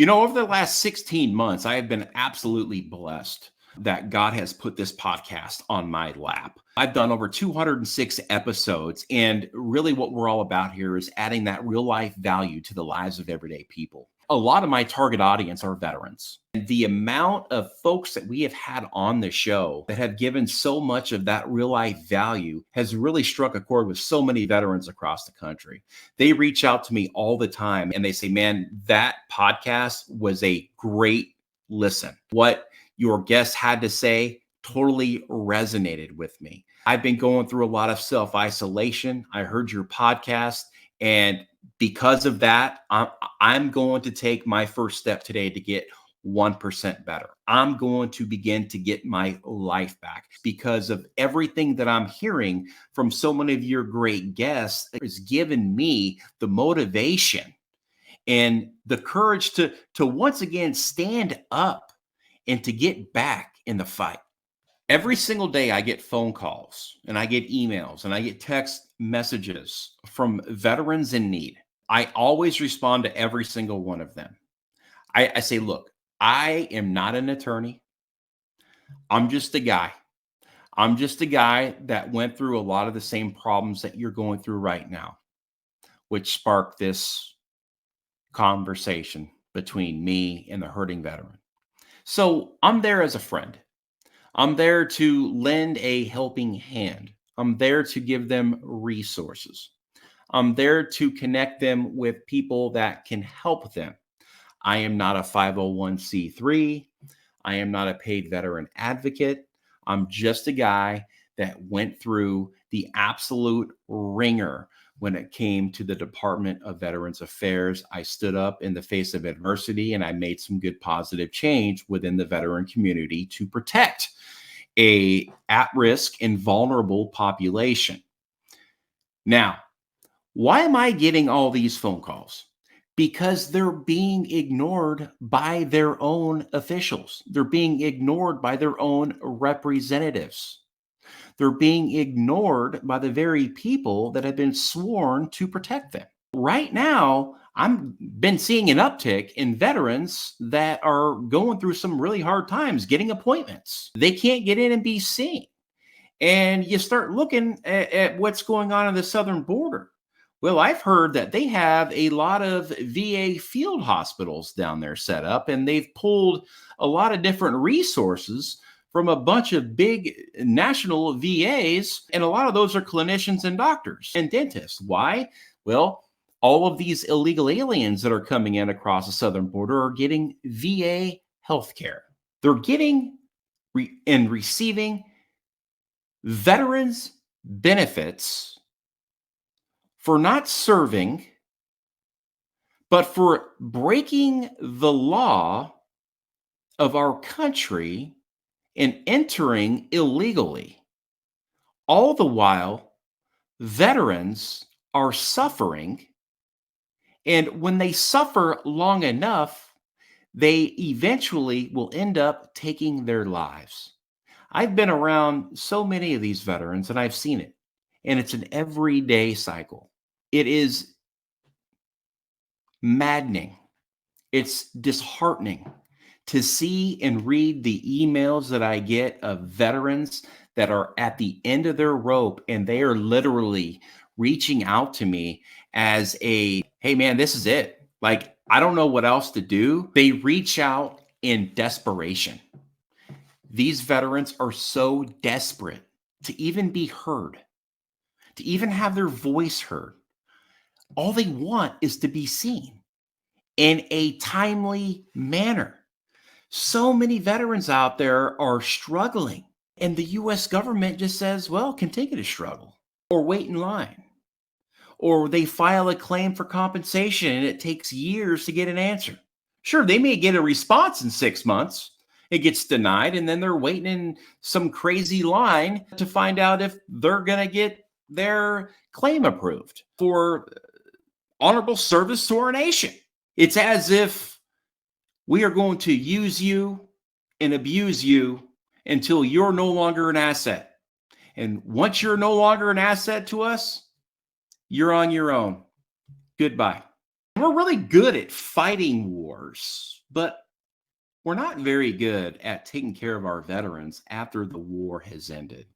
Over the last 16 months, I have been absolutely blessed that God has put this podcast on my lap. I've done over 206 episodes, and really what we're all about here is adding that real life value to the lives of everyday people. A lot of my target audience are veterans. And the amount of folks that we have had on the show that have given so much of that real life value has really struck a chord with so many veterans across the country. They reach out to me all the time and they say, man, that podcast was a great listen. What your guest had to say totally resonated with me. I've been going through a lot of self-isolation. I heard your podcast, and because of that, I'm going to take my first step today to get 1% better. I'm going to begin to get my life back because of everything that I'm hearing from so many of your great guests has given me the motivation and the courage to once again stand up and to get back in the fight. Every single day I get phone calls and I get emails and I get text messages from veterans in need. I always respond to every single one of them. I say, look, I am not an attorney. I'm just a guy. I'm just a guy that went through a lot of the same problems that you're going through right now, which sparked this conversation between me and the hurting veteran. So I'm there as a friend. I'm there to lend a helping hand. I'm there to give them resources. I'm there to connect them with people that can help them. I am not a 501c3. I am not a paid veteran advocate. I'm just a guy that went through the absolute ringer when it came to the Department of Veterans Affairs. I stood up in the face of adversity and I made some good positive change within the veteran community to protect a at-risk and vulnerable population. Now, why am I getting all these phone calls? Because they're being ignored by their own officials. They're being ignored by their own representatives. They're being ignored by the very people that have been sworn to protect them. Right now, I've been seeing an uptick in veterans that are going through some really hard times getting appointments. They can't get in and be seen. And you start looking at what's going on the southern border. Well, I've heard that they have a lot of VA field hospitals down there set up, and they've pulled a lot of different resources from a bunch of big national VAs, and a lot of those are clinicians and doctors and dentists. Why? Well, all of these illegal aliens that are coming in across the southern border are getting VA healthcare. They're getting and receiving veterans benefits for not serving, but for breaking the law of our country and entering illegally. All the while, veterans are suffering, and when they suffer long enough, they eventually will end up taking their lives. I've been around so many of these veterans and I've seen it, and it's an everyday cycle. It is maddening. It's disheartening to see and read the emails that I get of veterans that are at the end of their rope, and they are literally reaching out to me as a, hey man, this is it. Like, I don't know what else to do. They reach out in desperation. These veterans are so desperate to even be heard, to even have their voice heard. All they want is to be seen in a timely manner. So many veterans out there are struggling, and the US government just says, well, continue to struggle or wait in line. Or they file a claim for compensation and it takes years to get an answer. Sure, they may get a response in 6 months. It gets denied, and then they're waiting in some crazy line to find out if they're going to get their claim approved for honorable service to our nation. It's as if we are going to use you and abuse you until you're no longer an asset. And once you're no longer an asset to us, you're on your own. Goodbye. We're really good at fighting wars. But we're not very good at taking care of our veterans after the war has ended.